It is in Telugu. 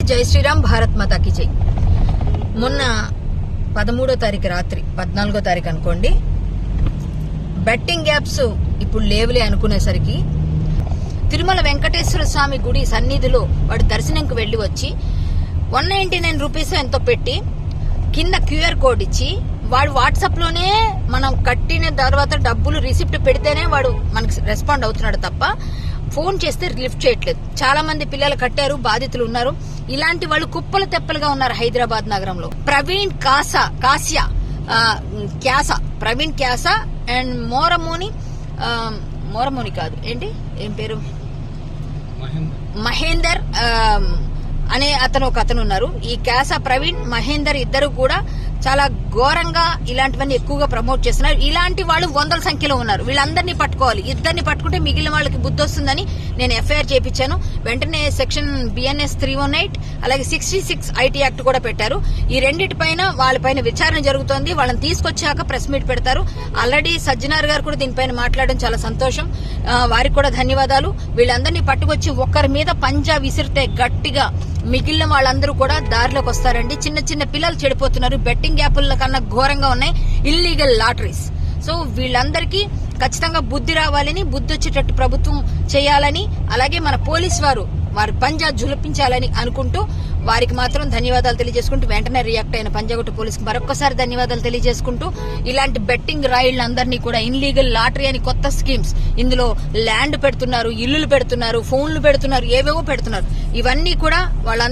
జై శ్రీరామ్, భారత్ మాతాకి జై. మొన్న 13వ తారీఖు రాత్రి 14వ తారీఖు అనుకోండి, బెట్టింగ్ యాప్స్ ఇప్పుడు లేవులే అనుకునేసరికి తిరుమల వెంకటేశ్వర స్వామి గుడి సన్నిధిలో వాడు దర్శనంకి వెళ్లి వచ్చి 199 రూపీస్ ఎంతో పెట్టి కింద క్యూఆర్ కోడ్ ఇచ్చి వాడు వాట్సాప్ లోనే మనం కట్టిన తర్వాత డబ్బులు రిసిప్ట్ పెడితేనే వాడు మనకి రెస్పాండ్ అవుతున్నాడు తప్ప ఫోన్ చేస్తే లిఫ్ట్ చేయట్లేదు. చాలా మంది పిల్లలు కట్టారు, బాధితులు ఉన్నారు. ఇలాంటి వాళ్ళు కుప్పలు తెప్పలుగా ఉన్నారు హైదరాబాద్ నగరంలో. ప్రవీణ్ క్యాసా అండ్ మోరమోని కాదు ఏంటి ఏం పేరు మహేందర్ అనే ఒక అతను ఉన్నారు. ఈ క్యాసా ప్రవీణ్ మహేందర్ ఇద్దరు కూడా చాలా ఘోరంగా ఇలాంటివన్నీ ఎక్కువగా ప్రమోట్ చేస్తున్నారు. ఇలాంటి వాళ్ళు వందల సంఖ్యలో ఉన్నారు. వీళ్ళందరినీ పట్టుకోవాలి. ఇద్దరిని పట్టుకుంటే మిగిలిన వాళ్ళకి బుద్ధి వస్తుందని నేను ఎఫ్ఐఆర్ చేయించాను. వెంటనే సెక్షన్ BNS 318 అలాగే 66 IT యాక్ట్ కూడా పెట్టారు. ఈ రెండింటిపైన వాళ్ళపైన విచారణ జరుగుతోంది. వాళ్ళని తీసుకొచ్చాక ప్రెస్ మీట్ పెడతారు. ఆల్రెడీ సజ్జనార్ గారు కూడా దీనిపైన మాట్లాడడం చాలా సంతోషం. వారికి కూడా ధన్యవాదాలు. వీళ్ళందరినీ పట్టుకొచ్చి ఒకరి మీద పంజా విసిరితే గట్టిగా మిగిలిన వాళ్ళందరూ కూడా దారిలోకి వస్తారండి. చిన్న చిన్న పిల్లలు చెడిపోతున్నారు. బెట్టింగ్ యాప్ల కన్నా ఘోరంగా ఉన్నాయి ఇల్లీగల్ లాటరీస్. సో వీళ్ళందరికీ ఖచ్చితంగా బుద్ధి రావాలని, బుద్ధి వచ్చేటట్టు ప్రభుత్వం చేయాలని, అలాగే మన పోలీస్ వారి పంజా జులిపించాలని అనుకుంటూ వారికి మాత్రం ధన్యవాదాలు తెలియజేసుకుంటూ వెంటనే రియాక్ట్ అయిన పంజాగుట్ట పోలీసుకు మరొకసారి ధన్యవాదాలు తెలియజేసుకుంటూ ఇలాంటి బెట్టింగ్ రాయిళ్ళందరినీ కూడా ఇన్లీగల్ లాటరీ అని కొత్త స్కీమ్స్, ఇందులో ల్యాండ్ పెడుతున్నారు, ఇల్లులు పెడుతున్నారు, ఫోన్లు పెడుతున్నారు, ఏవేవో పెడుతున్నారు. ఇవన్నీ కూడా వాళ్ళందరూ